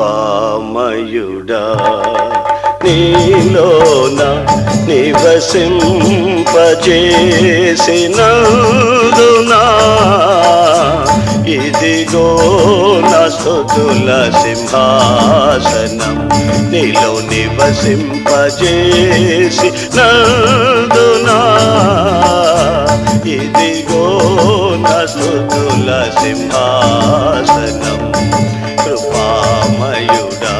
కృపామయుడా నీలోన నివసింపజేసినందునా ఇదిగో నా స్తుతుల సింహాసనం నీలో నివసింపజేసినందునా ఇదిగో నా స్తుతుల సింహాసనం కృపామయుడా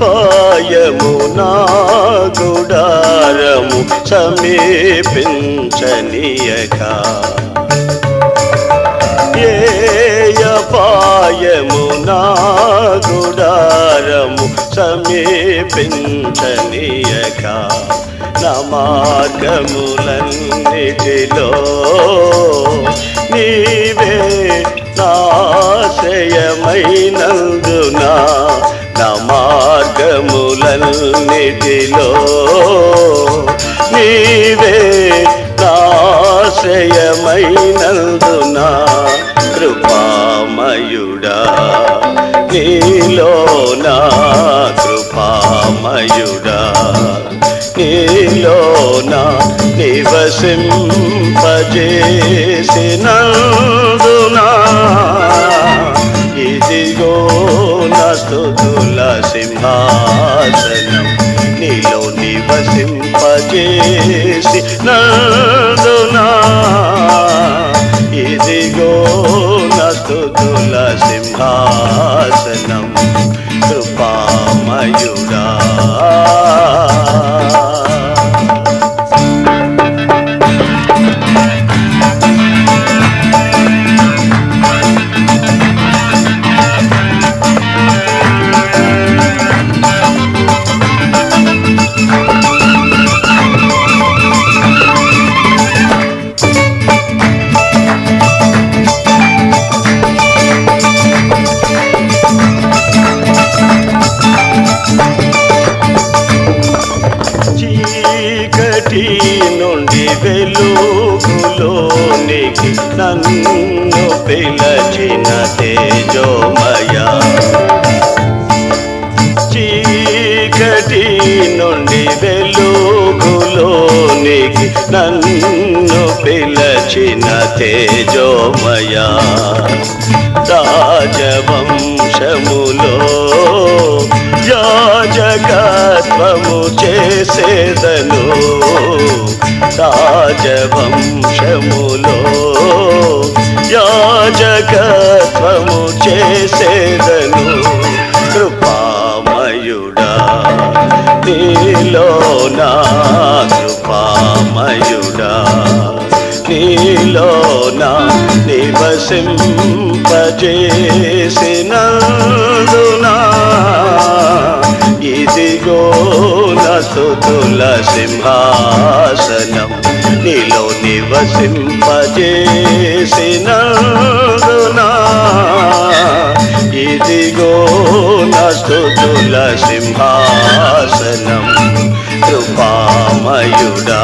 పాయము నా గుడారము సమీపించనీయక పాయము నా గుడారము సమీపించనీయక నా మార్గములన్నిటిలో నీవే నాశ్రయమైనందునా నా మార్గములన్నిటిలో నీవే నాశ్రయమైనందునా కృపామయుడా నీలో నా కృపామయుడా నీలో నా నివసింపజేసినందునా ఇదిగో నా స్తుతుల సింహాసనం నీలో నివసింపజేసినందునా ఇదిగో నా స్తుతుల సింహాసనం కృపామయుడా నుండి వెలుగులోనికి నన్ను పిలచిన తేజోమయ చీకటి నుండి వెలుగులోనికి నన్ను పిలచిన తేజోమయ రాజవంశములో యాజకత్వము చేసేదను రాజవంశములో యాజకత్వము చేసేదను కృపామయుడా నీలో నా కృపామయుడా నీలో నా నివసింపజేసినందునా ఇదిగో నా స్తుతుల సింహాసనం నీలో నివసింపజేసినందునా ఇదిగో నా స్తుతుల సింహాసనం కృపామయుడా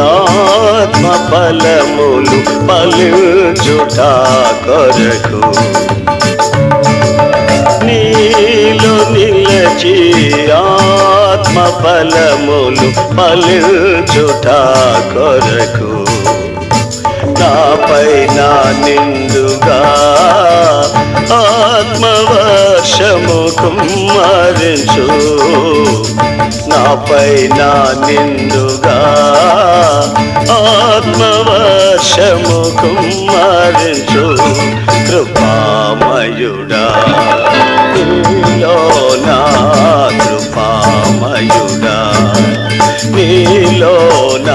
ఆత్మ ఫలములు ఫలించుట కొరకు నీలో నిలచి ఆత్మ ఫలములు ఫలించుట కొరకు నాపై నా నిండుగా ఆత్మవర్షము కుమ్మరించు. నాపై నా నిండుగా ఆత్మవర్షము కుమ్మరించు. కృపామయుడా నీలో నా కృపామయుడా నీలోన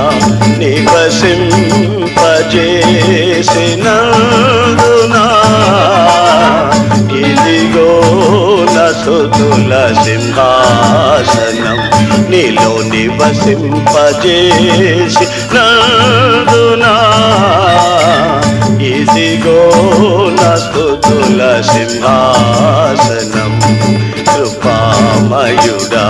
నివసింపజేసినందునా ఇదిగో నా స్తుతుల సింహాసనం. నీలో నివసింపజేసినందునా ఇదిగో నా స్తుతుల సింహాసనం. కృపామయుడా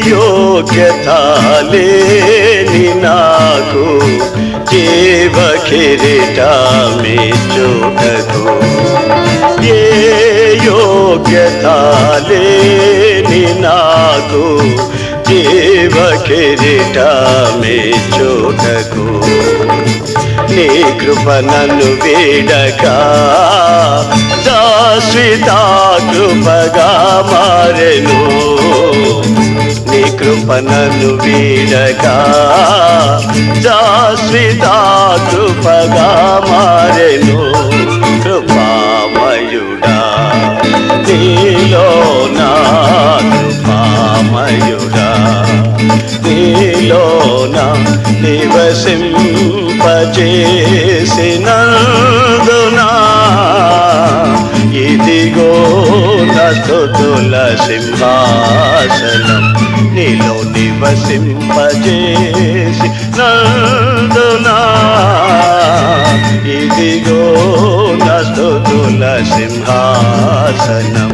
యోగ్యత లేని నాకు జీవ కిరీటమిచ్చుటకు. ఏ యోగ్యత లేని నాకు జీవ కిరీటమిచ్చుటకు. నీ కృప నన్ను వీడక శాశ్వత కృపగా మారెను. నీ కృప నన్ను వీడక శాశ్వత కృపగా మారెను. కృపామయుడా నీలో నా కృపామయుడా నీలో నా నివసింపజేసినందునా ఇదిగో నా స్తుతుల సింహాసనం. నీలో నివసింపజేసినందునా ఇదిగో నా స్తుతుల సింహాసనం.